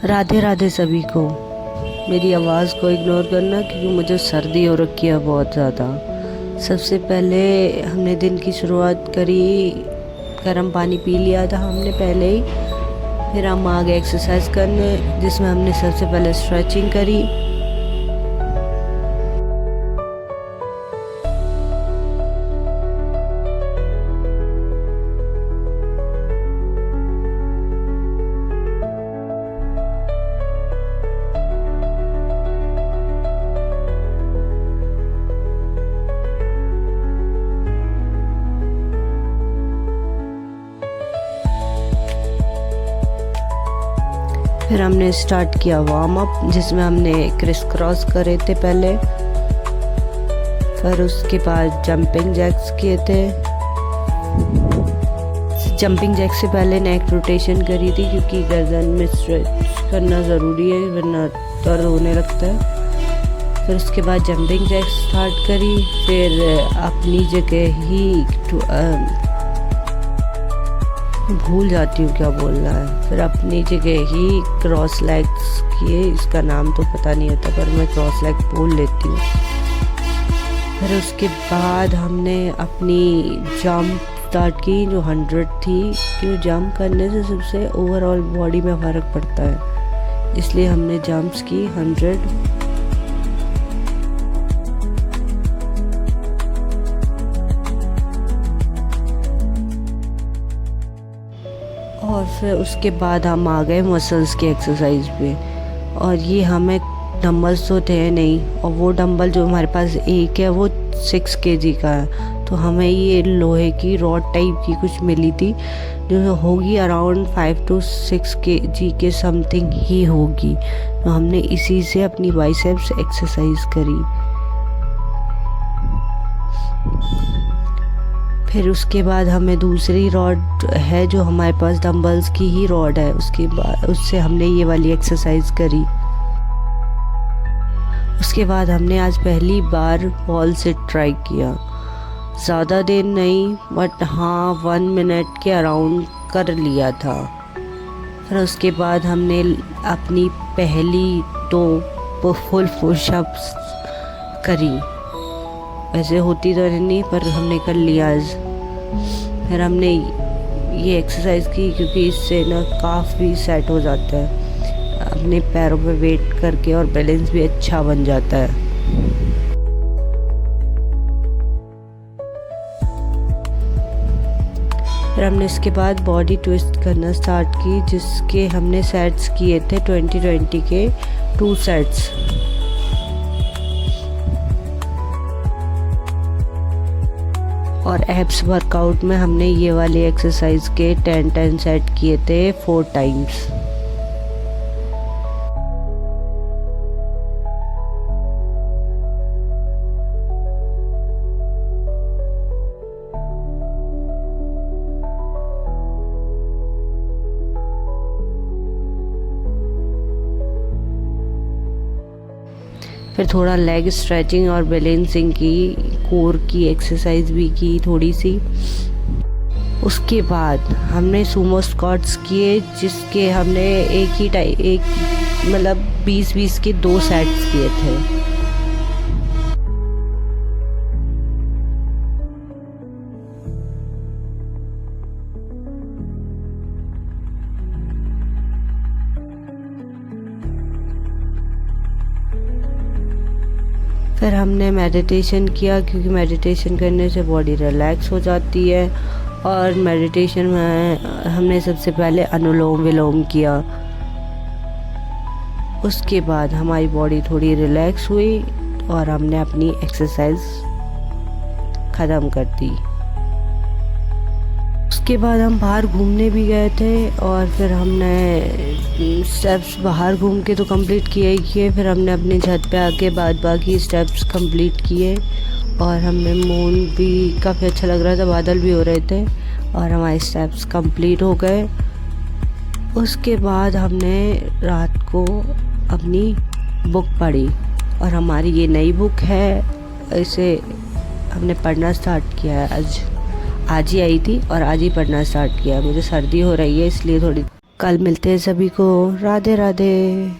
राधे राधे सभी को। मेरी आवाज़ को इग्नोर करना क्योंकि मुझे सर्दी हो रखी है बहुत ज़्यादा। सबसे पहले हमने दिन की शुरुआत करी, गर्म पानी पी लिया था हमने पहले ही। फिर हम आ गए एक्सरसाइज करने, जिसमें हमने सबसे पहले स्ट्रेचिंग करी। फिर हमने स्टार्ट किया वार्म अप, जिसमें हमने क्रिस क्रॉस करे थे पहले। फिर उसके बाद जंपिंग जैक्स किए थे। जंपिंग जैक्स से पहले नेक रोटेशन करी थी क्योंकि गर्दन में स्ट्रेच करना ज़रूरी है, वरना दर्द होने लगता है। फिर उसके बाद जंपिंग जैक्स स्टार्ट करी। फिर अपनी जगह ही भूल जाती हूँ क्या बोलना है। फिर अपनी जगह ही क्रॉस लेग्स किए, इसका नाम तो पता नहीं होता पर मैं क्रॉस लेग बोल लेती हूँ। फिर उसके बाद हमने अपनी जंप स्टार्ट की जो 100 थी, क्यों जंप करने से सबसे ओवरऑल बॉडी में फ़र्क पड़ता है, इसलिए हमने जंप्स की 100। और फिर उसके बाद हम आ गए मसल्स के एक्सरसाइज पे। और ये हमें डंबल्स तो थे नहीं, और वो डंबल जो हमारे पास एक है वो 6 kg का है, तो हमें ये लोहे की रॉड टाइप की कुछ मिली थी जो होगी अराउंड 5 to 6 kg के समथिंग ही होगी। तो हमने इसी से अपनी बाइसेप्स एक्सरसाइज करी। फिर उसके बाद हमें दूसरी रॉड है जो हमारे पास डंबल्स की ही रॉड है, उसके बाद उससे हमने ये वाली एक्सरसाइज करी। उसके बाद हमने आज पहली बार वॉल सिट ट्राई किया। ज़्यादा देर नहीं, बट हाँ 1 मिनट के अराउंड कर लिया था। फिर उसके बाद हमने अपनी पहली 2 फुल पुशअप्स करी। वैसे होती तो नहीं पर हमने कर लिया आज। फिर हमने ये एक्सरसाइज की क्योंकि इससे ना काफ़ी सेट हो जाता है, अपने पैरों पे वेट करके, और बैलेंस भी अच्छा बन जाता है। फिर हमने इसके बाद बॉडी ट्विस्ट करना स्टार्ट की, जिसके हमने सेट्स किए थे 20-20 के 2 सेट्स। और एब्स वर्कआउट में हमने ये वाली एक्सरसाइज के 10-10 सेट किए थे 4 टाइम्स। फिर थोड़ा लेग स्ट्रेचिंग और बैलेंसिंग की, कोर की एक्सरसाइज भी की थोड़ी सी। उसके बाद हमने सुमो स्क्वाट्स किए, जिसके हमने एक मतलब 20-20 के 2 सेट्स किए थे। फिर हमने मेडिटेशन किया क्योंकि मेडिटेशन करने से बॉडी रिलैक्स हो जाती है। और मेडिटेशन में हमने सबसे पहले अनुलोम विलोम किया। उसके बाद हमारी बॉडी थोड़ी रिलैक्स हुई और हमने अपनी एक्सरसाइज ख़त्म कर दी। उसके बाद हम बाहर घूमने भी गए थे, और फिर हमने स्टेप्स बाहर घूम के तो कंप्लीट किए ही किए। फिर हमने अपनी छत पे आके बाद बाकी स्टेप्स कंप्लीट किए, और हमें मून भी काफ़ी अच्छा लग रहा था, बादल भी हो रहे थे, और हमारे स्टेप्स कंप्लीट हो गए। उसके बाद हमने रात को अपनी बुक पढ़ी, और हमारी ये नई बुक है, इसे हमने पढ़ना स्टार्ट किया है। आज ही आई थी और आज ही पढ़ना स्टार्ट किया। मुझे सर्दी हो रही है इसलिए थोड़ी कल मिलते हैं सभी को। राधे राधे।